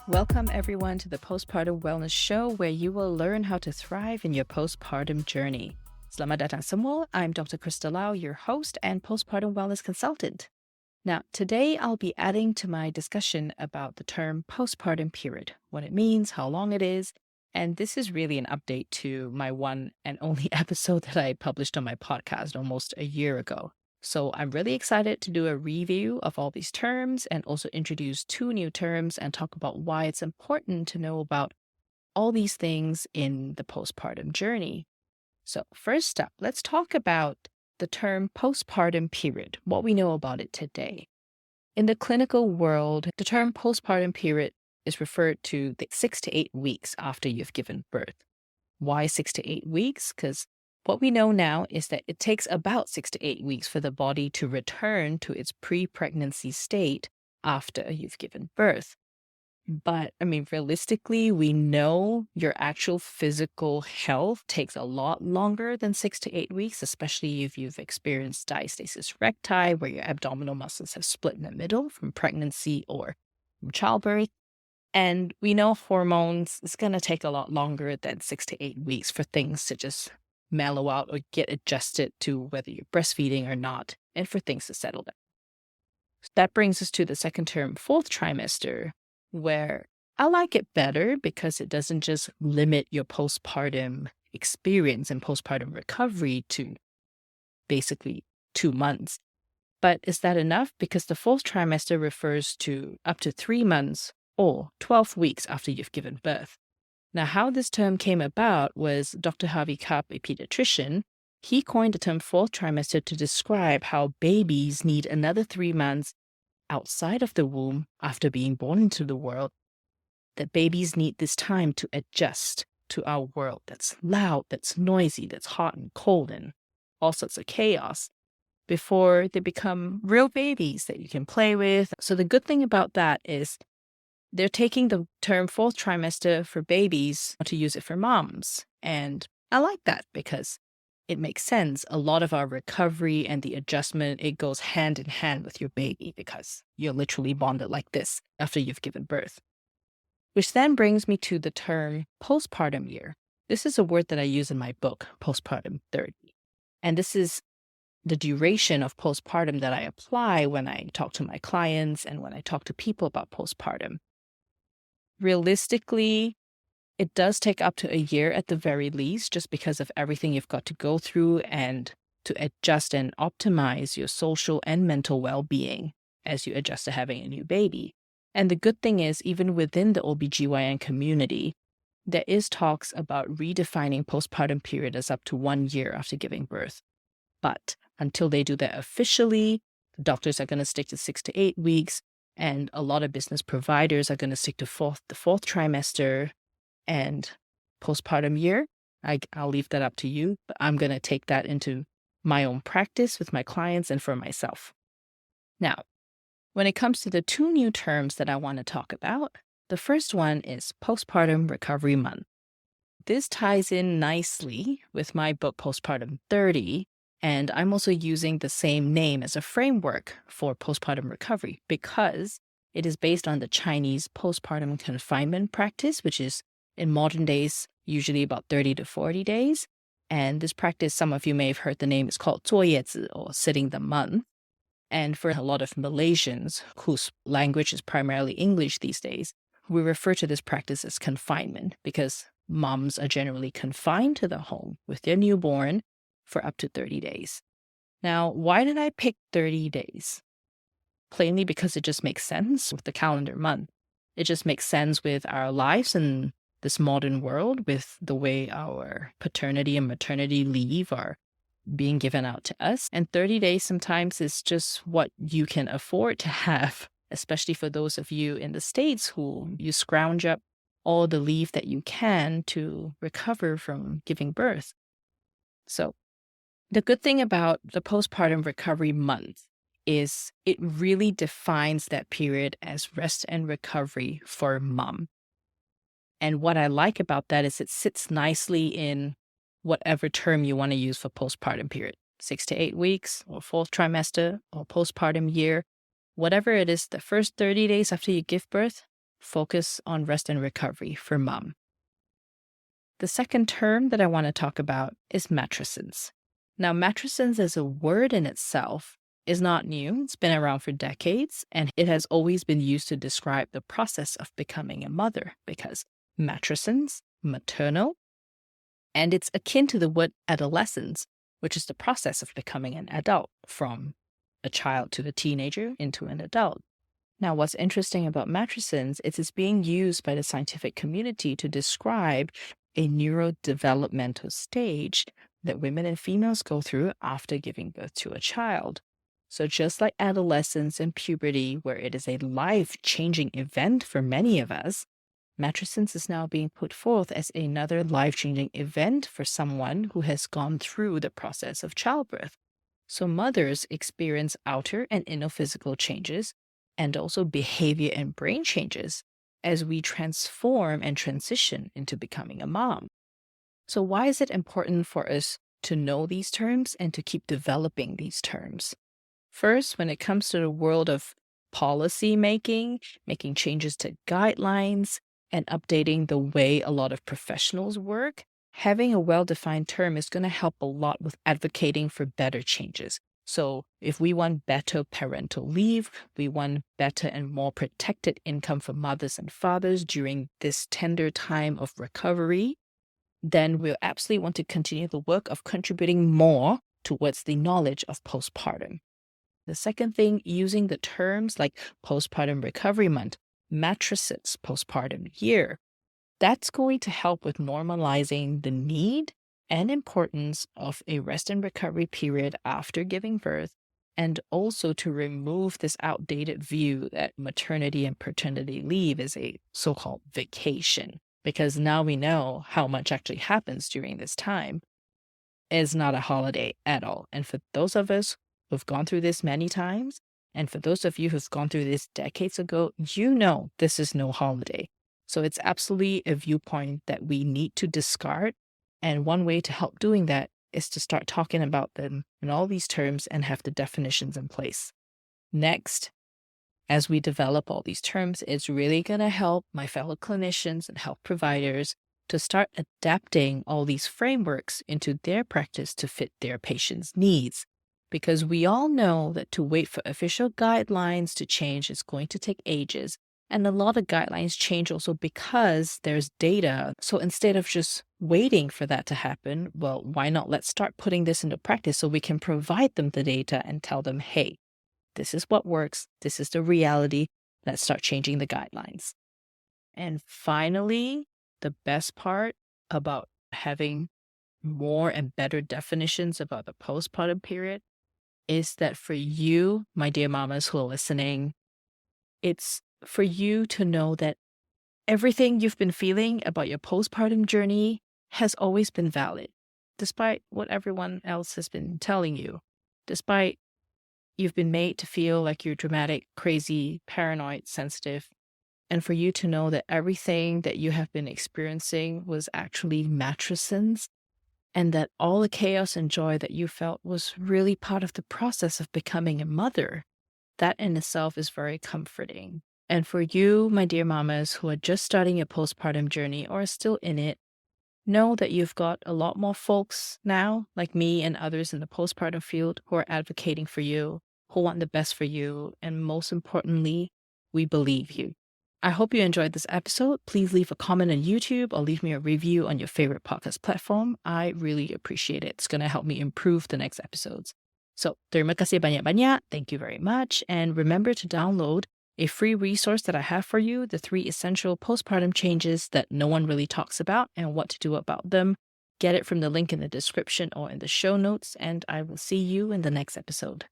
Welcome, everyone, to the Postpartum Wellness Show, where you will learn how to thrive in your postpartum journey. Selamat datang semua. I'm Dr. Krista Lau, your host and postpartum wellness consultant. Now, today I'll be adding to my discussion about the term postpartum period, what it means, how long it is, and this is really an update to my one and only episode that I published on my podcast almost a year ago. So I'm really excited to do a review of all these terms and also introduce 2 new terms and talk about why it's important to know about all these things in the postpartum journey. So first up, let's talk about the term postpartum period, what we know about it today. In the clinical world, the term postpartum period is referred to the 6 to 8 weeks after you've given birth. Why 6 to 8 weeks? Because what we know now is that it takes about 6 to 8 weeks for the body to return to its pre-pregnancy state after you've given birth. But, realistically, we know your actual physical health takes a lot longer than 6 to 8 weeks, especially if you've experienced diastasis recti, where your abdominal muscles have split in the middle from pregnancy or from childbirth. And we know hormones is going to take a lot longer than 6 to 8 weeks for things to just mellow out or get adjusted to whether you're breastfeeding or not, and for things to settle down. That brings us to the second term, 4th trimester, where I like it better because it doesn't just limit your postpartum experience and postpartum recovery to basically 2 months. But is that enough? Because the 4th trimester refers to up to 3 months or 12 weeks after you've given birth. Now, how this term came about was Dr. Harvey Karp, a pediatrician. He coined the term 4th trimester to describe how babies need another 3 months outside of the womb after being born into the world, that babies need this time to adjust to our world that's loud, that's noisy, that's hot and cold and all sorts of chaos before they become real babies that you can play with. So the good thing about that is they're taking the term 4th trimester for babies to use it for moms. And I like that because it makes sense. A lot of our recovery and the adjustment, it goes hand in hand with your baby because you're literally bonded like this after you've given birth. Which then brings me to the term postpartum year. This is a word that I use in my book, Postpartum 30. And this is the duration of postpartum that I apply when I talk to my clients and when I talk to people about postpartum. Realistically, it does take up to a year at the very least, just because of everything you've got to go through and to adjust and optimize your social and mental well-being as you adjust to having a new baby. And the good thing is, even within the OBGYN community, there is talks about redefining postpartum period as up to 1 year after giving birth. But until they do that officially, the doctors are going to stick to 6 to 8 weeks, and a lot of business providers are going to stick to the 4th trimester and postpartum year. I'll leave that up to you, but I'm going to take that into my own practice with my clients and for myself. Now, when it comes to the 2 new terms that I want to talk about, the first one is Postpartum Recovery Month. This ties in nicely with my book, Postpartum 30, and I'm also using the same name as a framework for postpartum recovery because it is based on the Chinese postpartum confinement practice, which is in modern days usually about 30 to 40 days. And this practice, some of you may have heard the name, is called 坐月子 or sitting the month. And for a lot of Malaysians, whose language is primarily English these days, we refer to this practice as confinement because moms are generally confined to the home with their newborn for up to 30 days. Now, why did I pick 30 days? Plainly because it just makes sense with the calendar month. It just makes sense with our lives in this modern world, with the way our paternity and maternity leave are being given out to us. And 30 days sometimes is just what you can afford to have, especially for those of you in the States who you scrounge up all the leave that you can to recover from giving birth. So the good thing about the Postpartum Recovery Month is it really defines that period as rest and recovery for mom. And what I like about that is it sits nicely in whatever term you want to use for postpartum period, 6 to 8 weeks or 4th trimester or postpartum year. whatever it is, the first 30 days after you give birth, focus on rest and recovery for mom. The second term that I want to talk about is matrescence. Now, matrescence as a word in itself is not new. It's been around for decades, and it has always been used to describe the process of becoming a mother because matrescence, maternal, and it's akin to the word adolescence, which is the process of becoming an adult from a child to a teenager into an adult. Now, what's interesting about matrescence is it's being used by the scientific community to describe a neurodevelopmental stage that women and females go through after giving birth to a child. So just like adolescence and puberty, where it is a life-changing event for many of us, matrescence is now being put forth as another life-changing event for someone who has gone through the process of childbirth. So mothers experience outer and inner physical changes and also behavior and brain changes as we transform and transition into becoming a mom. So why is it important for us to know these terms and to keep developing these terms? First, when it comes to the world of policy making changes to guidelines, and updating the way a lot of professionals work, having a well-defined term is going to help a lot with advocating for better changes. So if we want better parental leave, we want better and more protected income for mothers and fathers during this tender time of recovery, then we'll absolutely want to continue the work of contributing more towards the knowledge of postpartum. The second thing, using the terms like Postpartum Recovery Month, Matrescence postpartum year, that's going to help with normalizing the need and importance of a rest and recovery period after giving birth, and also to remove this outdated view that maternity and paternity leave is a so-called vacation, because now we know how much actually happens during this time. It's not a holiday at all. And for those of us who've gone through this many times, and for those of you who've gone through this decades ago, you know this is no holiday. So it's absolutely a viewpoint that we need to discard. And one way to help doing that is to start talking about them in all these terms and have the definitions in place. Next, as we develop all these terms, it's really going to help my fellow clinicians and health providers to start adapting all these frameworks into their practice to fit their patients' needs. Because we all know that to wait for official guidelines to change is going to take ages. And a lot of guidelines change also because there's data. So instead of just waiting for that to happen, well, why not let's start putting this into practice so we can provide them the data and tell them, hey, this is what works. This is the reality. Let's start changing the guidelines. And finally, the best part about having more and better definitions about the postpartum period is that for you, my dear mamas who are listening, it's for you to know that everything you've been feeling about your postpartum journey has always been valid, despite what everyone else has been telling you, despite you've been made to feel like you're dramatic, crazy, paranoid, sensitive, and for you to know that everything that you have been experiencing was actually matrescence, and that all the chaos and joy that you felt was really part of the process of becoming a mother. That in itself is very comforting. And for you, my dear mamas who are just starting your postpartum journey or are still in it, know that you've got a lot more folks now, like me and others in the postpartum field, who are advocating for you, who want the best for you, and most importantly, we believe you. I hope you enjoyed this episode. Please leave a comment on YouTube or leave me a review on your favorite podcast platform. I really appreciate it. It's going to help me improve the next episodes. So, terima kasih banyak-banyak. Thank you very much. And remember to download a free resource that I have for you, the 3 essential postpartum changes that no one really talks about and what to do about them. Get it from the link in the description or in the show notes, and I will see you in the next episode.